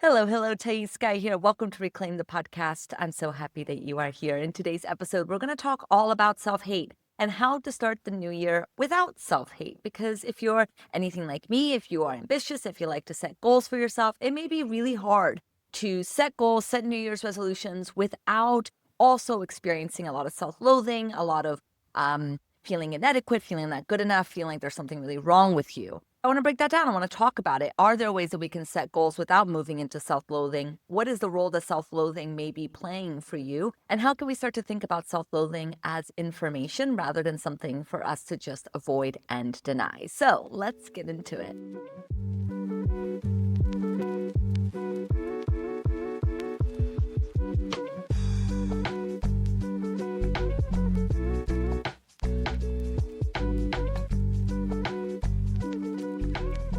Hello, Thaís Sky here. Welcome to Reclaim the Podcast. I'm so happy that you are here. In today's episode, we're going to talk all about self-hate and how to start the new year without self-hate. Because if you're anything like me, if you are ambitious, if you like to set goals for yourself, it may be really hard to set goals, set New Year's resolutions without also experiencing a lot of self-loathing, a lot of feeling inadequate, feeling not good enough, feeling like there's something really wrong with you. I want to break that down. I want to talk about it. Are there ways that we can set goals without moving into self-loathing? What is the role that self-loathing may be playing for you? And how can we start to think about self-loathing as information rather than something for us to just avoid and deny? So let's get into it.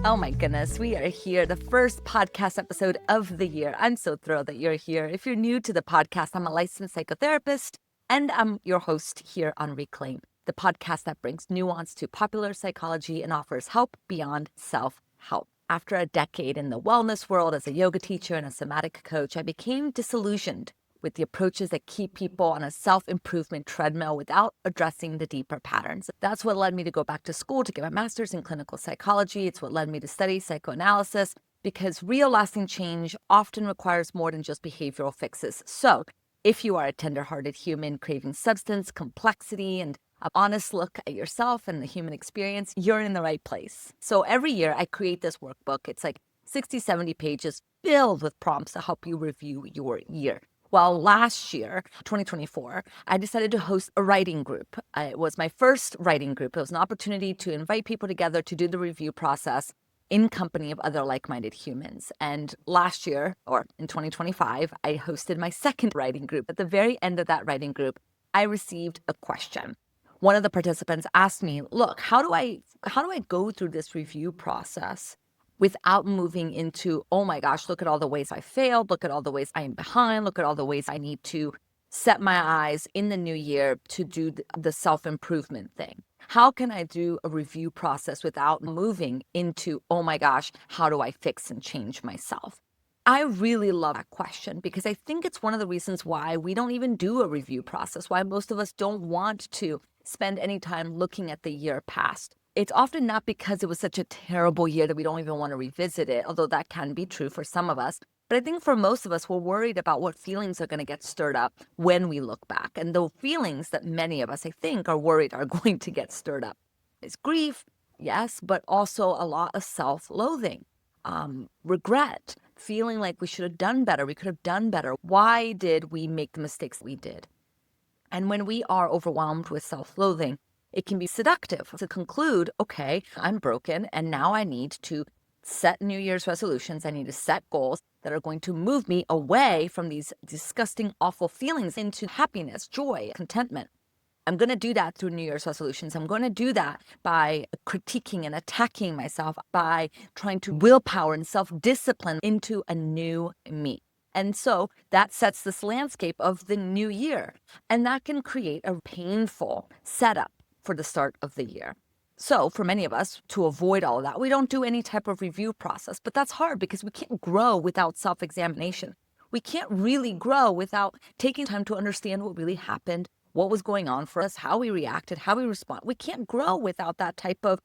Oh my goodness, we are here, the first podcast episode of the year. I'm so thrilled that you're here. If you're new to the podcast, I'm a licensed psychotherapist, and I'm your host here on Reclaim, the podcast that brings nuance to popular psychology and offers help beyond self-help. After a decade in the wellness world as a yoga teacher and a somatic coach, I became disillusioned with the approaches that keep people on a self-improvement treadmill without addressing the deeper patterns. That's what led me to go back to school to get my master's in clinical psychology. It's what led me to study psychoanalysis, because real lasting change often requires more than just behavioral fixes. So if you are a tender-hearted human craving substance, complexity, and an honest look at yourself and the human experience, you're in the right place. So every year I create this workbook. It's like 60, 70 pages filled with prompts to help you review your year. Well, last year, 2024, I decided to host a writing group. It was my first writing group. It was an opportunity to invite people together to do the review process in company of other like-minded humans. And last year, or in 2025, I hosted my second writing group. At the very end of that writing group, I received a question. One of the participants asked me, look, how do I go through this review process without moving into, oh my gosh, look at all the ways I failed, look at all the ways I am behind, look at all the ways I need to set my eyes in the new year to do the self-improvement thing? How can I do a review process without moving into, oh my gosh, how do I fix and change myself? I really love that question, because I think it's one of the reasons why we don't even do a review process, why most of us don't want to spend any time looking at the year past. It's often not because it was such a terrible year that we don't even want to revisit it, although that can be true for some of us. But I think for most of us, we're worried about what feelings are going to get stirred up when we look back. And the feelings that many of us, I think, are worried are going to get stirred up is grief, yes, but also a lot of self-loathing, regret, feeling like we should have done better, we could have done better. Why did we make the mistakes we did? And when we are overwhelmed with self-loathing, it can be seductive to conclude, okay, I'm broken, and now I need to set New Year's resolutions. I need to set goals that are going to move me away from these disgusting, awful feelings into happiness, joy, contentment. I'm going to do that through New Year's resolutions. I'm going to do that by critiquing and attacking myself, by trying to willpower and self-discipline into a new me. And so that sets this landscape of the new year, and that can create a painful setup for the start of the year. So for many of us, to avoid all of that, we don't do any type of review process. But that's hard because we can't grow without self-examination. We can't really grow without taking time to understand what really happened, what was going on for us, how we reacted, how we respond. We can't grow without that type of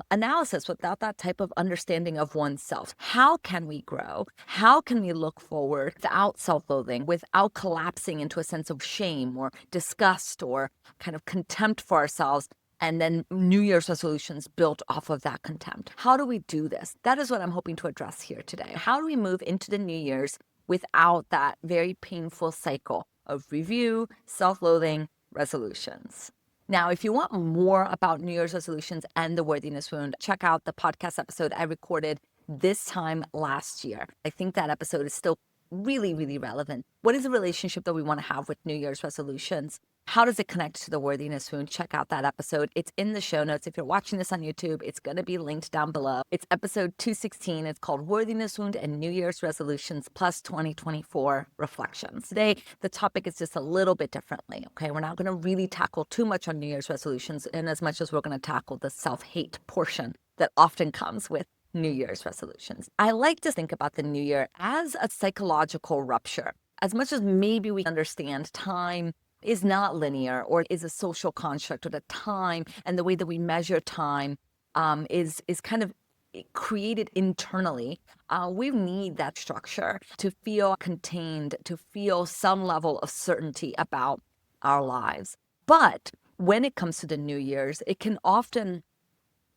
analysis, without that type of understanding of oneself. How can we grow? How can we look forward without self-loathing, without collapsing into a sense of shame or disgust or kind of contempt for ourselves, and then New Year's resolutions built off of that contempt? How do we do this? That is what I'm hoping to address here today. How do we move into the New Year's without that very painful cycle of review, self-loathing, resolutions? Now, if you want more about New Year's resolutions and the worthiness wound, check out the podcast episode I recorded this time last year. I think that episode is still really, really relevant. What is the relationship that we want to have with New Year's resolutions? How does it connect to the worthiness wound? Check out that episode. It's in the show notes. If you're watching this on YouTube, it's going to be linked down below. It's episode 216. It's called Worthiness Wound and New Year's Resolutions plus 2024 Reflections. Today, the topic is just a little bit differently, okay? We're not going to really tackle too much on New Year's resolutions in as much as we're going to tackle the self-hate portion that often comes with New Year's resolutions. I like to think about the new year as a psychological rupture. As much as maybe we understand time is not linear or is a social construct, or the time and the way that we measure time is kind of created internally. We need that structure to feel contained, to feel some level of certainty about our lives. But when it comes to the New Year's, it can often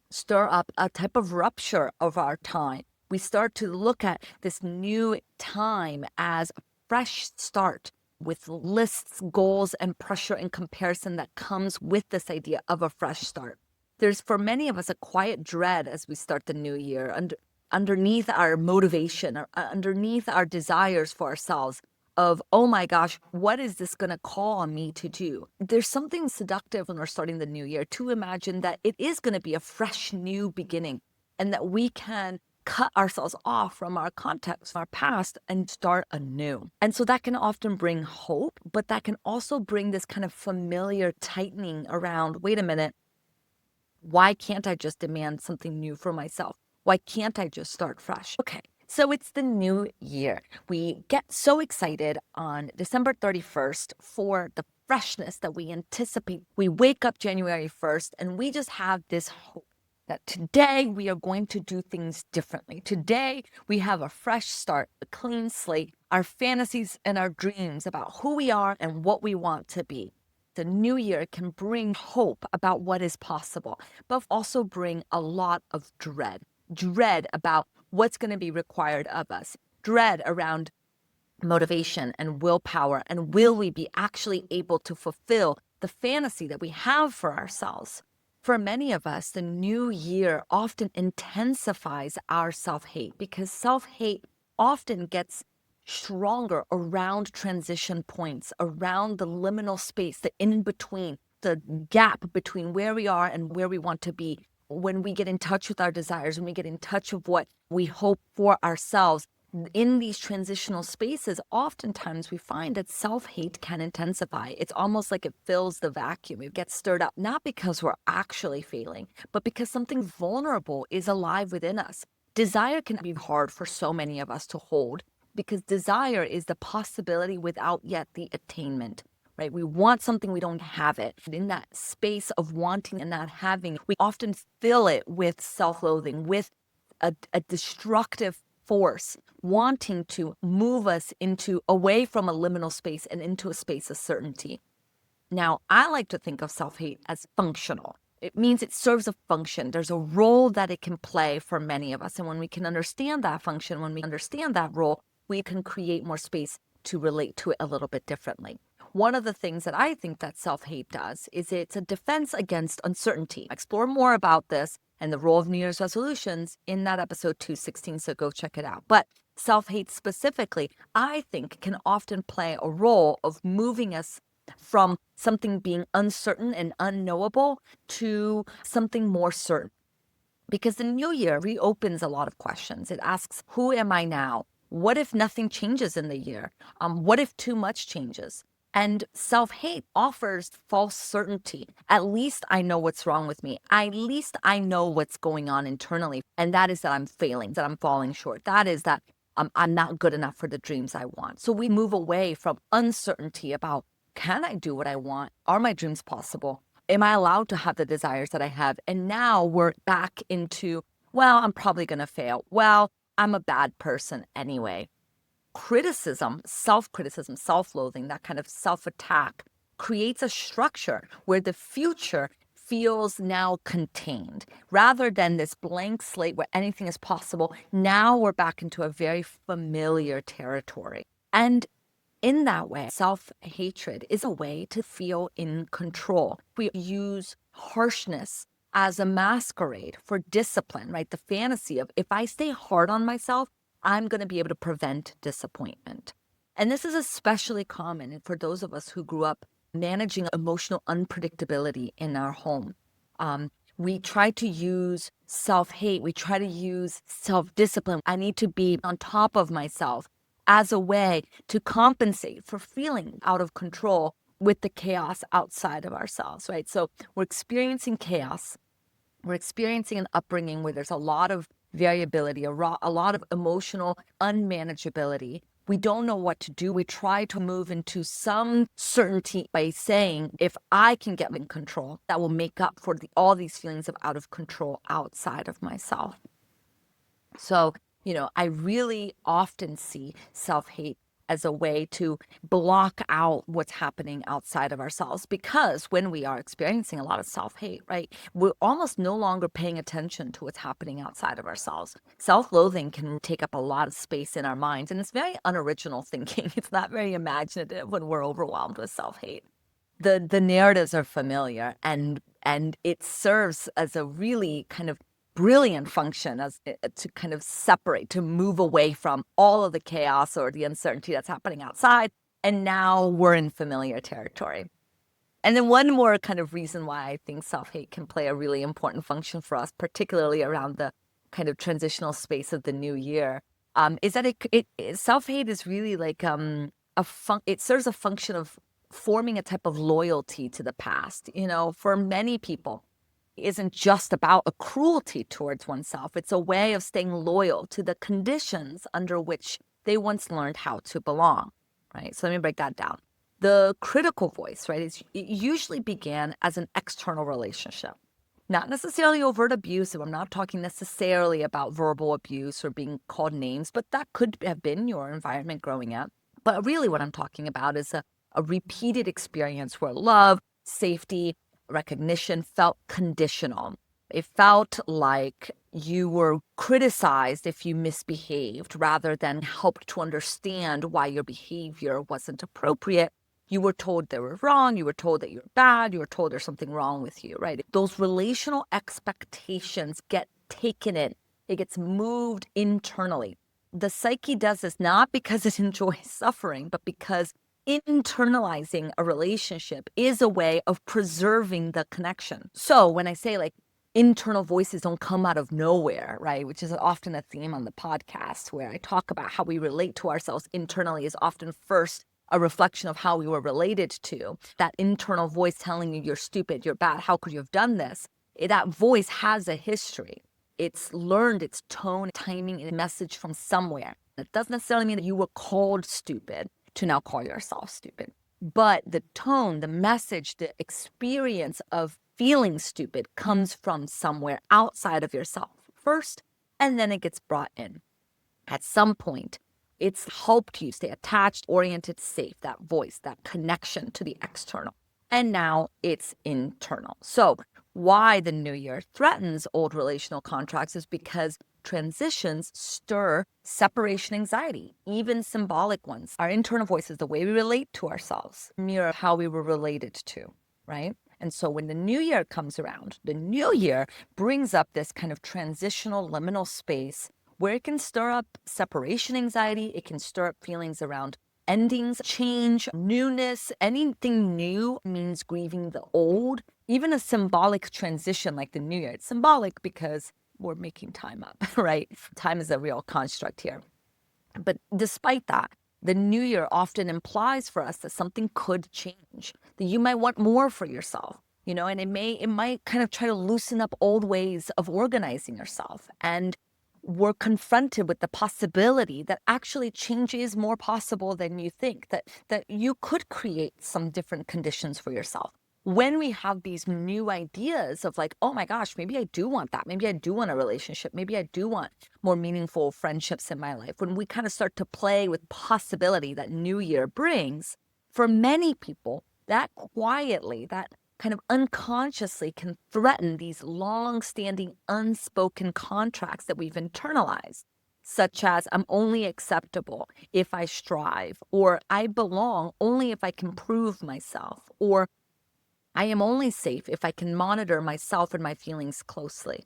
stir up a type of rupture of our time. We start to look at this new time as a fresh start with lists, goals, and pressure and comparison that comes with this idea of a fresh start. There's, for many of us, a quiet dread as we start the new year underneath our motivation, or underneath our desires for ourselves of, oh my gosh, what is this going to call on me to do? There's something seductive when we're starting the new year to imagine that it is going to be a fresh new beginning, and that we can cut ourselves off from our context, our past, and start anew. And so that can often bring hope, but that can also bring this kind of familiar tightening around, wait a minute, why can't I just demand something new for myself? Why can't I just start fresh? Okay, so it's the new year. We get so excited on December 31st for the freshness that we anticipate. We wake up January 1st and we just have this hope that today we are going to do things differently. Today we have a fresh start, a clean slate, our fantasies and our dreams about who we are and what we want to be. The new year can bring hope about what is possible, but also bring a lot of dread about what's going to be required of us, dread around motivation and willpower, and will we be actually able to fulfill the fantasy that we have for ourselves. For many of us, the new year often intensifies our self-hate, because self-hate often gets stronger around transition points, around the liminal space, the in-between, the gap between where we are and where we want to be. When we get in touch with our desires, when we get in touch with what we hope for ourselves, in these transitional spaces, oftentimes we find that self-hate can intensify. It's almost like it fills the vacuum. It gets stirred up, not because we're actually failing, but because something vulnerable is alive within us. Desire can be hard for so many of us to hold, because desire is the possibility without yet the attainment, right? We want something, we don't have it. In that space of wanting and not having, we often fill it with self-loathing, with a destructive force wanting to move us away from a liminal space and into a space of certainty. Now, I like to think of self-hate as functional. It means it serves a function. There's a role that it can play for many of us. And when we can understand that function, when we understand that role, we can create more space to relate to it a little bit differently. One of the things that I think that self-hate does is it's a defense against uncertainty. Explore more about this and the role of New Year's resolutions in that episode 216, so go check it out. But self-hate specifically, I think, can often play a role of moving us from something being uncertain and unknowable to something more certain. Because the new year reopens a lot of questions. It asks, who am I now? What if nothing changes in the year? What if too much changes? And self-hate offers false certainty. At least I know what's wrong with me. At least I know what's going on internally. And that is that I'm failing, that I'm falling short. That is that I'm not good enough for the dreams I want. So we move away from uncertainty about, can I do what I want? Are my dreams possible? Am I allowed to have the desires that I have? And now we're back into, well, I'm probably going to fail. Well, I'm a bad person anyway. Criticism, self-criticism, self-loathing, that kind of self-attack creates a structure where the future feels now contained. Rather than this blank slate where anything is possible, now we're back into a very familiar territory. And in that way, self-hatred is a way to feel in control. We use harshness as a masquerade for discipline, right? The fantasy of, if I stay hard on myself, I'm going to be able to prevent disappointment. And this is especially common for those of us who grew up managing emotional unpredictability in our home. We try to use self-hate. We try to use self-discipline. I need to be on top of myself as a way to compensate for feeling out of control with the chaos outside of ourselves, right? So we're experiencing chaos. We're experiencing an upbringing where there's a lot of variability, a lot of emotional unmanageability. We don't know what to do. We try to move into some certainty by saying, if I can get in control, that will make up for all these feelings of out of control outside of myself. So, I really often see self-hate as a way to block out what's happening outside of ourselves, because when we are experiencing a lot of self-hate, right, we're almost no longer paying attention to what's happening outside of ourselves. Self-loathing can take up a lot of space in our minds, and it's very unoriginal thinking. It's not very imaginative when we're overwhelmed with self-hate. The narratives are familiar, and it serves as a really kind of brilliant function as to kind of separate, to move away from all of the chaos or the uncertainty that's happening outside. And now we're in familiar territory. And then one more kind of reason why I think self-hate can play a really important function for us, particularly around the kind of transitional space of the new year, is that self-hate is really like it serves a function of forming a type of loyalty to the past. For many people, isn't just about a cruelty towards oneself. It's a way of staying loyal to the conditions under which they once learned how to belong, right? So let me break that down. The critical voice, right, it usually began as an external relationship. Not necessarily overt abuse. I'm not talking necessarily about verbal abuse or being called names, but that could have been your environment growing up. But really what I'm talking about is a repeated experience where love, safety, recognition felt conditional. It felt like you were criticized if you misbehaved rather than helped to understand why your behavior wasn't appropriate. You were told they were wrong. You were told that you're bad. You were told there's something wrong with you, right? Those relational expectations get taken in. It gets moved internally. The psyche does this not because it enjoys suffering, but because internalizing a relationship is a way of preserving the connection. So when I say like internal voices don't come out of nowhere, right, which is often a theme on the podcast where I talk about how we relate to ourselves internally is often first a reflection of how we were related to. That internal voice telling you you're stupid, you're bad, how could you have done this? That voice has a history. It's learned its tone, timing, and message from somewhere. It doesn't necessarily mean that you were called stupid to now call yourself stupid. But the tone, the message, the experience of feeling stupid comes from somewhere outside of yourself first, and then it gets brought in. At some point, it's helped you stay attached, oriented, safe, that voice, that connection to the external. And now it's internal. So why the new year threatens old relational contracts is because transitions stir separation anxiety, even symbolic ones. Our internal voice is the way we relate to ourselves, mirror how we were related to, right? And so when the new year comes around, the new year brings up this kind of transitional liminal space where it can stir up separation anxiety. It can stir up feelings around endings, change, newness. Anything new means grieving the old. Even a symbolic transition like the new year, it's symbolic because we're making time up, right? Time is a real construct here. But despite that, the new year often implies for us that something could change, that you might want more for yourself, and it might kind of try to loosen up old ways of organizing yourself. And we're confronted with the possibility that actually change is more possible than you think, that you could create some different conditions for yourself. When we have these new ideas of like, oh my gosh, maybe I do want that. Maybe I do want a relationship. Maybe I do want more meaningful friendships in my life. When we kind of start to play with possibility that new year brings, for many people, that quietly, that kind of unconsciously can threaten these long-standing unspoken contracts that we've internalized, such as I'm only acceptable if I strive, or I belong only if I can prove myself, or I am only safe if I can monitor myself and my feelings closely.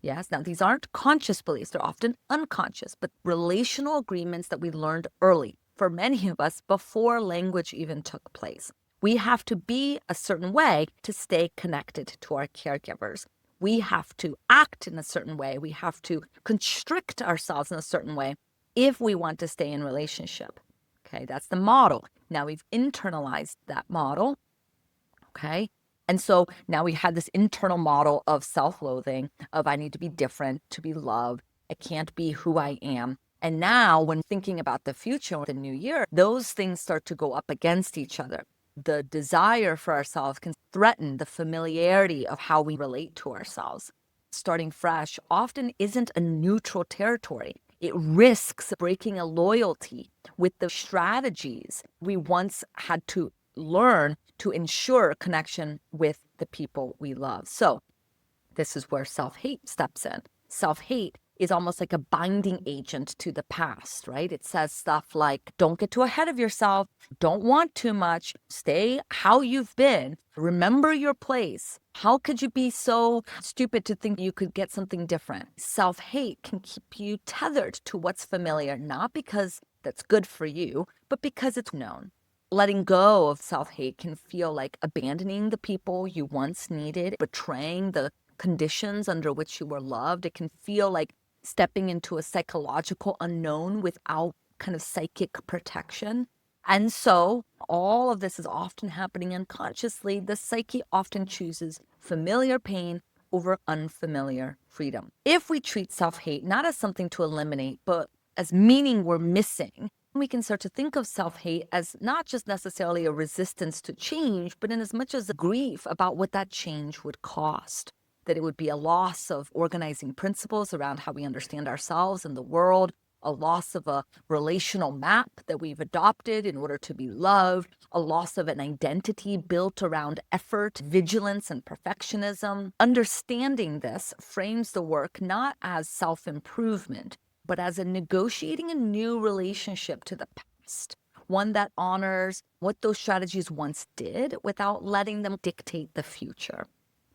Yes, now these aren't conscious beliefs, they're often unconscious, but relational agreements that we learned early, for many of us before language even took place. We have to be a certain way to stay connected to our caregivers. We have to act in a certain way. We have to constrict ourselves in a certain way if we want to stay in relationship. Okay, that's the model. Now we've internalized that model. Okay, and so now we had this internal model of self-loathing, of I need to be different to be loved. I can't be who I am. And now when thinking about the future, the new year, those things start to go up against each other. The desire for ourselves can threaten the familiarity of how we relate to ourselves. Starting fresh often isn't a neutral territory. It risks breaking a loyalty with the strategies we once had to learn to ensure connection with the people we love. So this is where self-hate steps in. Self-hate is almost like a binding agent to the past, right? It says stuff like, don't get too ahead of yourself, don't want too much, stay how you've been, remember your place. How could you be so stupid to think you could get something different? Self-hate can keep you tethered to what's familiar, not because that's good for you, but because it's known. Letting go of self-hate can feel like abandoning the people you once needed, betraying the conditions under which you were loved. It can feel like stepping into a psychological unknown without kind of psychic protection. And so all of this is often happening unconsciously. The psyche often chooses familiar pain over unfamiliar freedom. If we treat self-hate not as something to eliminate, but as meaning we're missing, we can start to think of self-hate as not just necessarily a resistance to change, but in as much as a grief about what that change would cost. That it would be a loss of organizing principles around how we understand ourselves and the world, a loss of a relational map that we've adopted in order to be loved, a loss of an identity built around effort, vigilance, and perfectionism. Understanding this frames the work not as self-improvement, but as a negotiating a new relationship to the past, one that honors what those strategies once did without letting them dictate the future.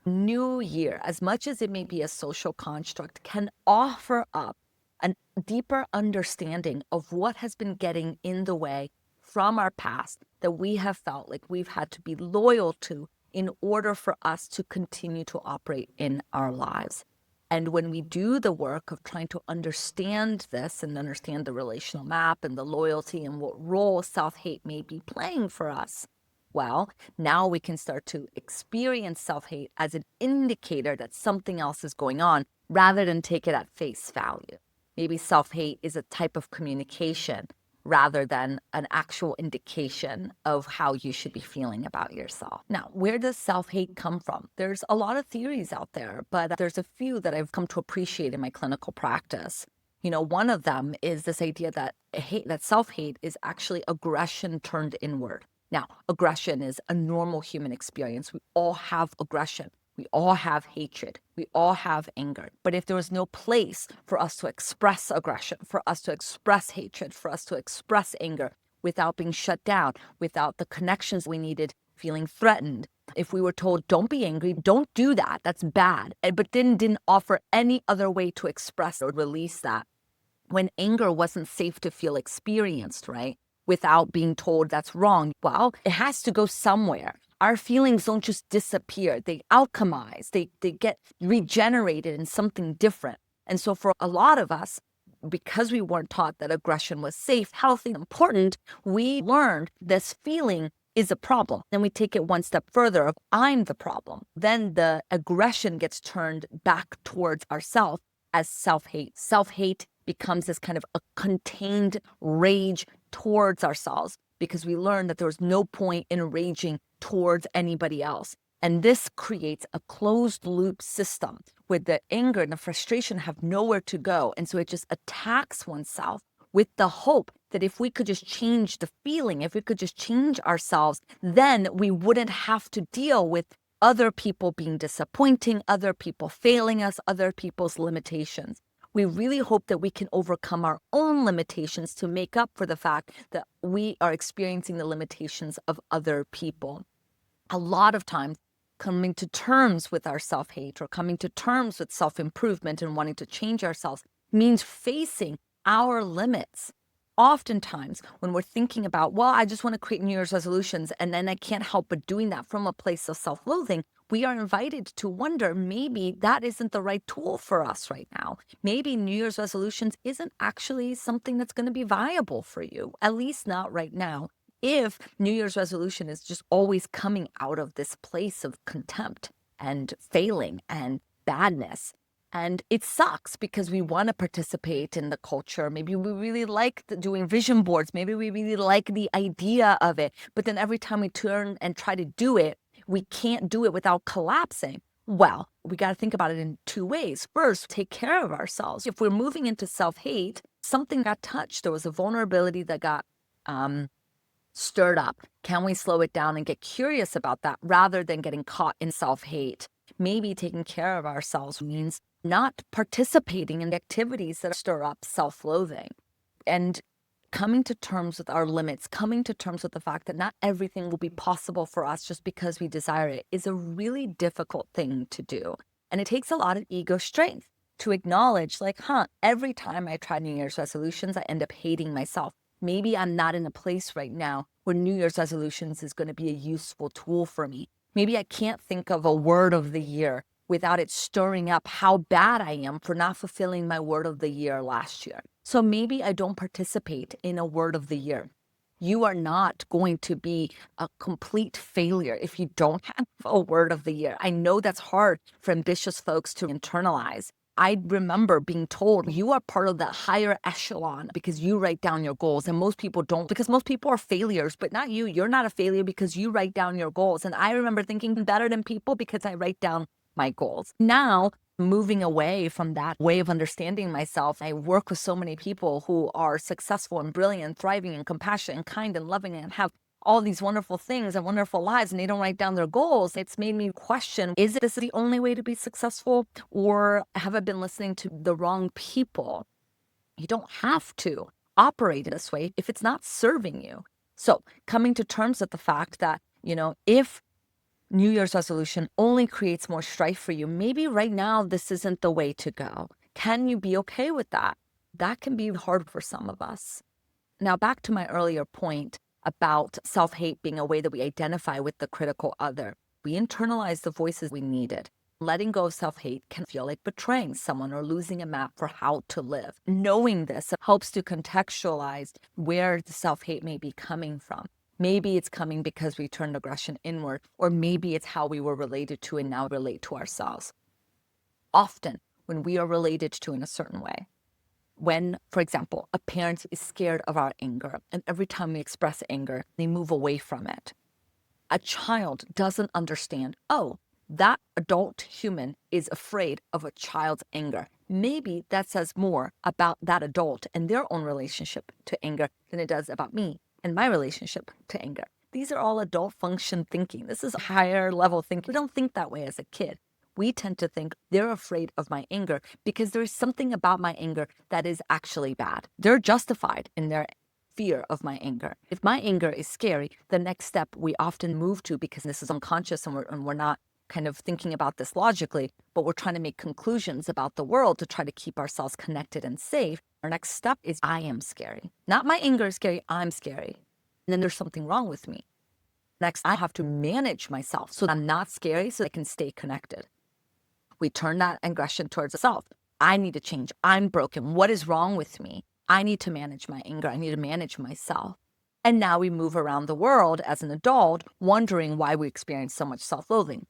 New Year, as much as it may be a social construct, can offer up a deeper understanding of what has been getting in the way from our past that we have felt like we've had to be loyal to in order for us to continue to operate in our lives. And when we do the work of trying to understand this and understand the relational map and the loyalty and what role self-hate may be playing for us, well, now we can start to experience self-hate as an indicator that something else is going on rather than take it at face value. Maybe self-hate is a type of communication rather than an actual indication of how you should be feeling about yourself. Now, where does self-hate come from? There's a lot of theories out there, but there's a few that I've come to appreciate in my clinical practice. One of them is this idea that self-hate is actually aggression turned inward. Now, aggression is a normal human experience. We all have aggression. We all have hatred. We all have anger. But if there was no place for us to express aggression, for us to express hatred, for us to express anger without being shut down, without the connections we needed feeling threatened, if we were told, don't be angry, don't do that, that's bad, but then didn't offer any other way to express or release that, when anger wasn't safe to feel experienced, right? Without being told that's wrong. Well, it has to go somewhere. Our feelings don't just disappear. They alchemize. They get regenerated in something different. And so for a lot of us, because we weren't taught that aggression was safe, healthy, and important, we learned this feeling is a problem. Then we take it one step further of I'm the problem. Then the aggression gets turned back towards ourselves as self-hate. Self-hate becomes this kind of a contained rage towards ourselves because we learned that there was no point in raging towards anybody else. And this creates a closed loop system where the anger and the frustration have nowhere to go. And so it just attacks oneself with the hope that if we could just change the feeling, if we could just change ourselves, then we wouldn't have to deal with other people being disappointing, other people failing us, other people's limitations. We really hope that we can overcome our own limitations to make up for the fact that we are experiencing the limitations of other people. A lot of times, coming to terms with our self-hate or coming to terms with self-improvement and wanting to change ourselves means facing our limits. Oftentimes, when we're thinking about, well, I just want to create New Year's resolutions, and then I can't help but doing that from a place of self-loathing, we are invited to wonder, maybe that isn't the right tool for us right now. Maybe New Year's resolutions isn't actually something that's going to be viable for you, at least not right now. If New Year's resolution is just always coming out of this place of contempt and failing and badness And it sucks because we want to participate in the culture. Maybe we really like doing vision boards. Maybe we really like the idea of it. But then every time we turn and try to do it, we can't do it without collapsing. Well, we got to think about it in two ways. First, take care of ourselves. If we're moving into self-hate, something got touched. There was a vulnerability that got stirred up. Can we slow it down and get curious about that rather than getting caught in self-hate? Maybe taking care of ourselves means not participating in activities that stir up self-loathing, and coming to terms with our limits, coming to terms with the fact that not everything will be possible for us just because we desire it is a really difficult thing to do. And it takes a lot of ego strength to acknowledge, like, every time I try New Year's resolutions, I end up hating myself. Maybe I'm not in a place right now where New Year's resolutions is going to be a useful tool for me. Maybe I can't think of a word of the year without it stirring up how bad I am for not fulfilling my word of the year last year. So maybe I don't participate in a word of the year. You are not going to be a complete failure if you don't have a word of the year. I know that's hard for ambitious folks to internalize. I remember being told you are part of the higher echelon because you write down your goals, and most people don't, because most people are failures, but not you. You're not a failure because you write down your goals. And I remember thinking I'm better than people because I write down my goals. Now, moving away from that way of understanding myself, I work with so many people who are successful and brilliant and thriving and compassionate and kind and loving and have all these wonderful things and wonderful lives, and they don't write down their goals. It's made me question, is this the only way to be successful, or have I been listening to the wrong people? You don't have to operate this way if it's not serving you. So coming to terms with the fact that, if New Year's resolution only creates more strife for you, maybe right now this isn't the way to go. Can you be okay with that? That can be hard for some of us. Now, back to my earlier point about self-hate being a way that we identify with the critical other. We internalize the voices we needed. Letting go of self-hate can feel like betraying someone or losing a map for how to live. Knowing this helps to contextualize where the self-hate may be coming from. Maybe it's coming because we turned aggression inward, or maybe it's how we were related to and now relate to ourselves. Often, when we are related to in a certain way, when, for example, a parent is scared of our anger, and every time we express anger, they move away from it. A child doesn't understand, that adult human is afraid of a child's anger. Maybe that says more about that adult and their own relationship to anger than it does about me and my relationship to anger. These are all adult function thinking. This is higher level thinking. We don't think that way as a kid. We tend to think they're afraid of my anger because there is something about my anger that is actually bad. They're justified in their fear of my anger. If my anger is scary, the next step we often move to, because this is unconscious and we're not kind of thinking about this logically, but we're trying to make conclusions about the world to try to keep ourselves connected and safe. Our next step is I am scary. Not my anger is scary, I'm scary. And then there's something wrong with me. Next, I have to manage myself so I'm not scary so I can stay connected. We turn that aggression towards the self. I need to change. I'm broken. What is wrong with me? I need to manage my anger. I need to manage myself. And now we move around the world as an adult, wondering why we experience so much self-loathing.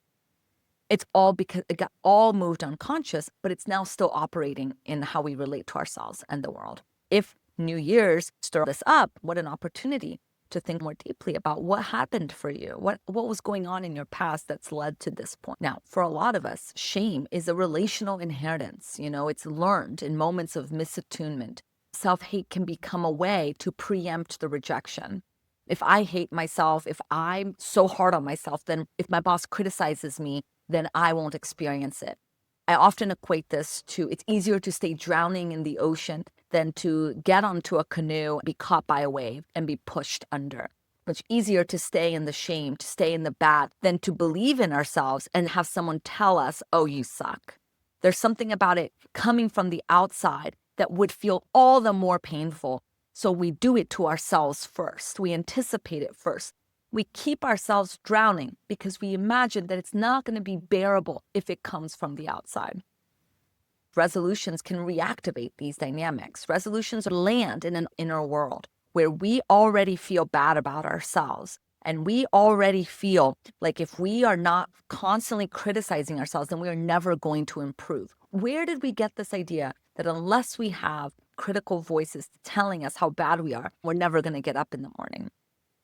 It's all because it got all moved unconscious, but it's now still operating in how we relate to ourselves and the world. If New Year's stir this up, what an opportunity to think more deeply about what happened for you, what was going on in your past that's led to this point. Now, for a lot of us, shame is a relational inheritance. It's learned in moments of misattunement. Self-hate can become a way to preempt the rejection. If I hate myself, if I'm so hard on myself, then if my boss criticizes me, then I won't experience it. I often equate this to it's easier to stay drowning in the ocean than to get onto a canoe, be caught by a wave, and be pushed under. Much easier to stay in the shame, to stay in the bad, than to believe in ourselves and have someone tell us, oh, you suck. There's something about it coming from the outside that would feel all the more painful. So we do it to ourselves first. We anticipate it first. We keep ourselves drowning because we imagine that it's not going to be bearable if it comes from the outside. Resolutions can reactivate these dynamics. Resolutions land in an inner world where we already feel bad about ourselves. And we already feel like if we are not constantly criticizing ourselves, then we are never going to improve. Where did we get this idea that unless we have critical voices telling us how bad we are, we're never going to get up in the morning?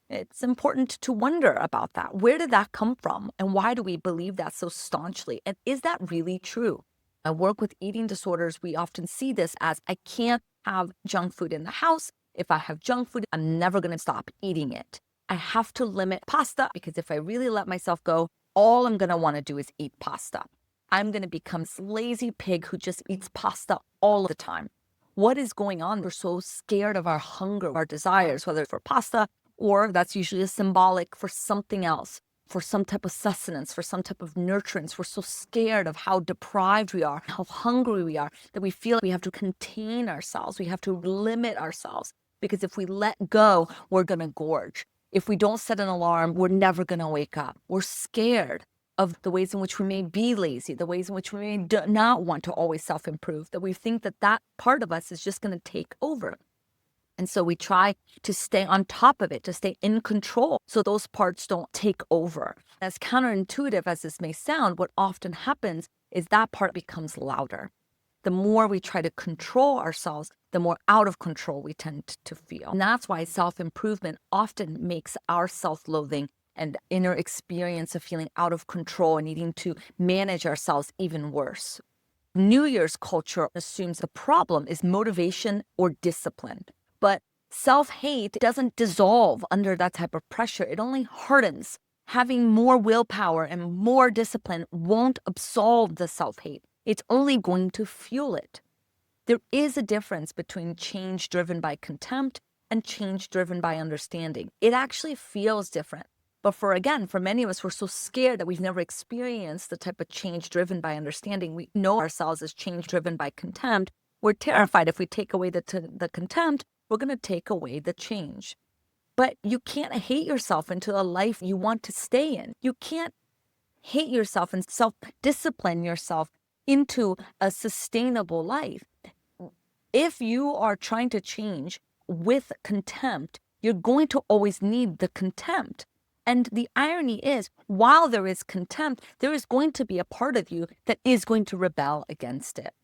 It's important to wonder about that. Where did that come from? And why do we believe that so staunchly? And is that really true? I work with eating disorders. We often see this as I can't have junk food in the house. If I have junk food, I'm never going to stop eating it. I have to limit pasta because if I really let myself go, all I'm going to want to do is eat pasta. I'm going to become this lazy pig who just eats pasta all the time. What is going on? We're so scared of our hunger, our desires, whether it's for pasta or that's usually a symbolic for something else, for some type of sustenance, for some type of nurturance. We're so scared of how deprived we are, how hungry we are, that we feel like we have to contain ourselves. We have to limit ourselves because if we let go, we're going to gorge. If we don't set an alarm, we're never going to wake up. We're scared of the ways in which we may be lazy, the ways in which we may not want to always self-improve, that we think that that part of us is just going to take over. And so we try to stay on top of it, to stay in control so those parts don't take over. As counterintuitive as this may sound, what often happens is that part becomes louder. The more we try to control ourselves, the more out of control we tend to feel. And that's why self-improvement often makes our self-loathing and inner experience of feeling out of control and needing to manage ourselves even worse. New Year's culture assumes the problem is motivation or discipline. But self-hate doesn't dissolve under that type of pressure. It only hardens. Having more willpower and more discipline won't absolve the self-hate. It's only going to fuel it. There is a difference between change driven by contempt and change driven by understanding. It actually feels different. But for many of us, we're so scared that we've never experienced the type of change driven by understanding. We know ourselves as change driven by contempt. We're terrified if we take away the contempt, we're going to take away the change. But you can't hate yourself into a life you want to stay in. You can't hate yourself and self-discipline yourself into a sustainable life. If you are trying to change with contempt, you're going to always need the contempt. And the irony is, while there is contempt, there is going to be a part of you that is going to rebel against it.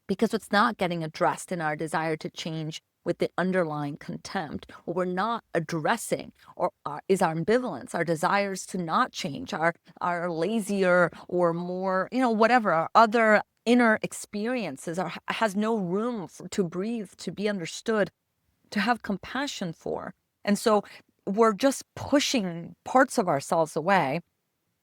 Because it's not getting addressed in our desire to change with the underlying contempt. What we're not addressing is our ambivalence, our desires to not change, our lazier or more, whatever, our other inner experiences has no room to breathe, to be understood, to have compassion for. And so we're just pushing parts of ourselves away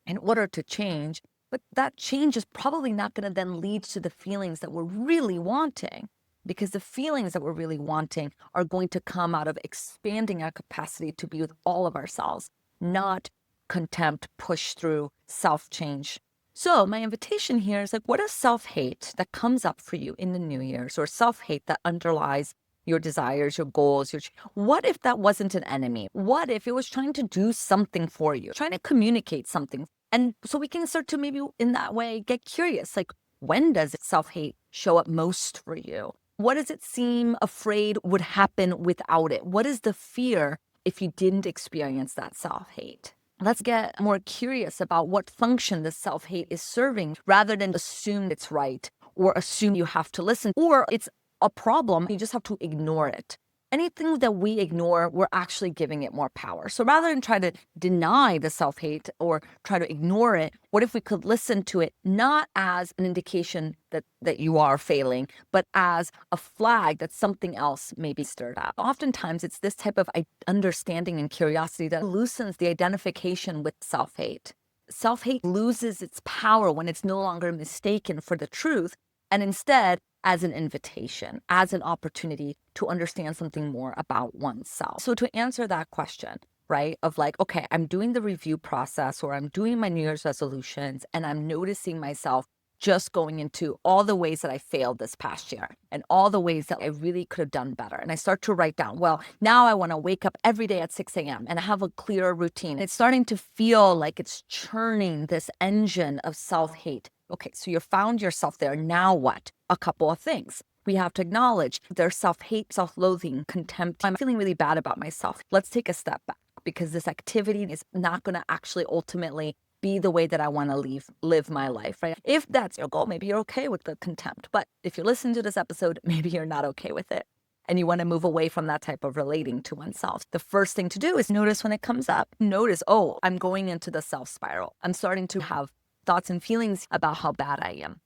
in order to change. But that change is probably not going to then lead to the feelings that we're really wanting, because the feelings that we're really wanting are going to come out of expanding our capacity to be with all of ourselves, not contempt, push through, self-change. So my invitation here is what is self-hate that comes up for you in the New Year's, or self-hate that underlies your desires, your goals, what if that wasn't an enemy? What if it was trying to do something for you, trying to communicate something? And so we can start to maybe in that way get curious, when does self-hate show up most for you? What does it seem afraid would happen without it? What is the fear if you didn't experience that self-hate? Let's get more curious about what function this self-hate is serving, rather than assume it's right or assume you have to listen or it's a problem, you just have to ignore it. Anything that we ignore, we're actually giving it more power. So rather than try to deny the self-hate or try to ignore it, what if we could listen to it not as an indication that you are failing, but as a flag that something else may be stirred up? Oftentimes, it's this type of understanding and curiosity that loosens the identification with self-hate. Self-hate loses its power when it's no longer mistaken for the truth, and instead as an invitation, as an opportunity to understand something more about oneself. So to answer that question, right, of okay, I'm doing the review process or I'm doing my New Year's resolutions and I'm noticing myself just going into all the ways that I failed this past year and all the ways that I really could have done better. And I start to write down, well, now I want to wake up every day at 6 a.m. and I have a clearer routine. It's starting to feel like it's churning this engine of self-hate. Okay, so you found yourself there. Now what? A couple of things. We have to acknowledge there's self-hate, self-loathing, contempt. I'm feeling really bad about myself. Let's take a step back because this activity is not going to actually ultimately be the way that I want to live my life, right? If that's your goal, maybe you're okay with the contempt. But if you're listening to this episode, maybe you're not okay with it. And you want to move away from that type of relating to oneself. The first thing to do is notice when it comes up. Notice, oh, I'm going into the self spiral. I'm starting to have thoughts and feelings about how bad I am.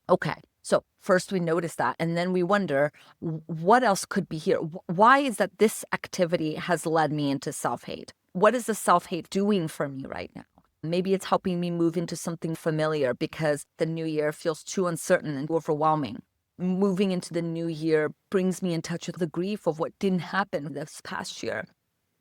Okay, so first we notice that, and then we wonder, what else could be here? Why is that this activity has led me into self-hate? What is the self-hate doing for me right now? Maybe it's helping me move into something familiar because the new year feels too uncertain and overwhelming. Moving into the new year brings me in touch with the grief of what didn't happen this past year,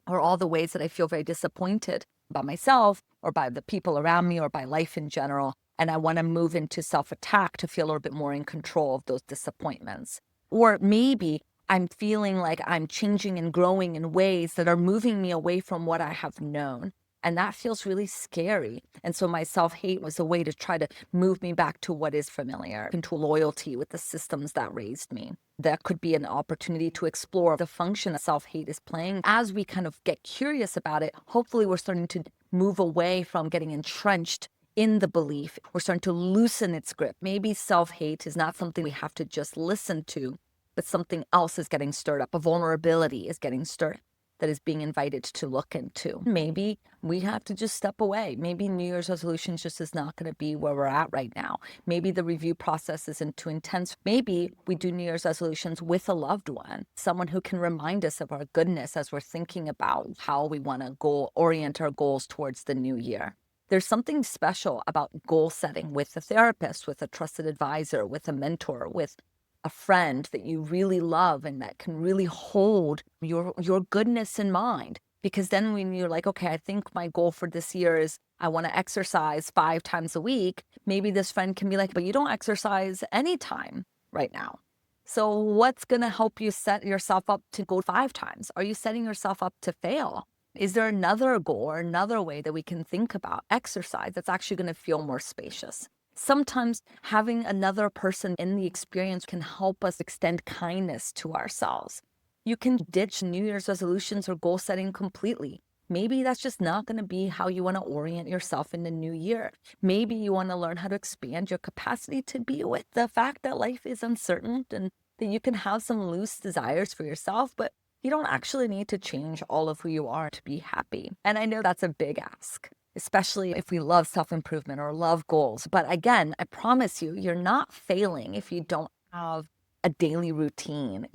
or all the ways that I feel very disappointed about myself or by the people around me or by life in general. And I want to move into self-attack to feel a little bit more in control of those disappointments. Or maybe I'm feeling like I'm changing and growing in ways that are moving me away from what I have known. And that feels really scary. And so my self-hate was a way to try to move me back to what is familiar, into loyalty with the systems that raised me. That could be an opportunity to explore the function that self-hate is playing. As we kind of get curious about it, hopefully we're starting to move away from getting entrenched in the belief. We're starting to loosen its grip. Maybe self-hate is not something we have to just listen to, but something else is getting stirred up. A vulnerability is getting stirred that is being invited to look into. Maybe we have to just step away. Maybe New Year's resolutions just is not going to be where we're at right now. Maybe the review process isn't too intense. Maybe we do New Year's resolutions with a loved one, someone who can remind us of our goodness as we're thinking about how we want to orient our goals towards the new year. There's something special about goal setting with a therapist, with a trusted advisor, with a mentor, with a friend that you really love and that can really hold your goodness in mind. Because then when you're like, okay, I think my goal for this year is I want to exercise 5 times a week, maybe this friend can be like, but you don't exercise anytime right now. So what's going to help you set yourself up to go 5 times? Are you setting yourself up to fail? Is there another goal or another way that we can think about exercise that's actually going to feel more spacious? Sometimes having another person in the experience can help us extend kindness to ourselves. You can ditch New Year's resolutions or goal setting completely. Maybe that's just not going to be how you want to orient yourself in the new year. Maybe you want to learn how to expand your capacity to be with the fact that life is uncertain and that you can have some loose desires for yourself, but you don't actually need to change all of who you are to be happy. And I know that's a big ask, especially if we love self-improvement or love goals. But again, I promise you, you're not failing if you don't have a daily routine.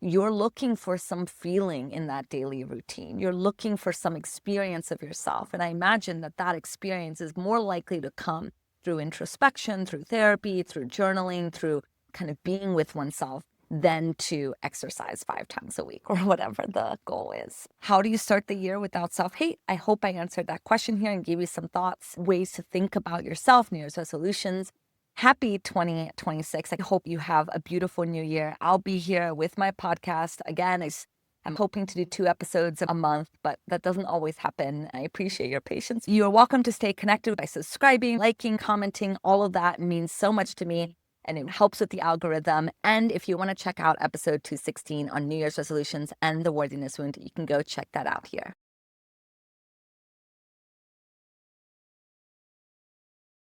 You're looking for some feeling in that daily routine. You're looking for some experience of yourself. And I imagine that that experience is more likely to come through introspection, through therapy, through journaling, through kind of being with oneself, than to exercise 5 times a week or whatever the goal is. How do you start the year without self-hate? I hope I answered that question here and gave you some thoughts, ways to think about yourself, New Year's resolutions. Happy 2026. I hope you have a beautiful new year. I'll be here with my podcast. Again, I'm hoping to do 2 episodes a month, but that doesn't always happen. I appreciate your patience. You're welcome to stay connected by subscribing, liking, commenting. All of that means so much to me, and it helps with the algorithm. And if you want to check out episode 216 on New Year's resolutions and the worthiness wound, you can go check that out here.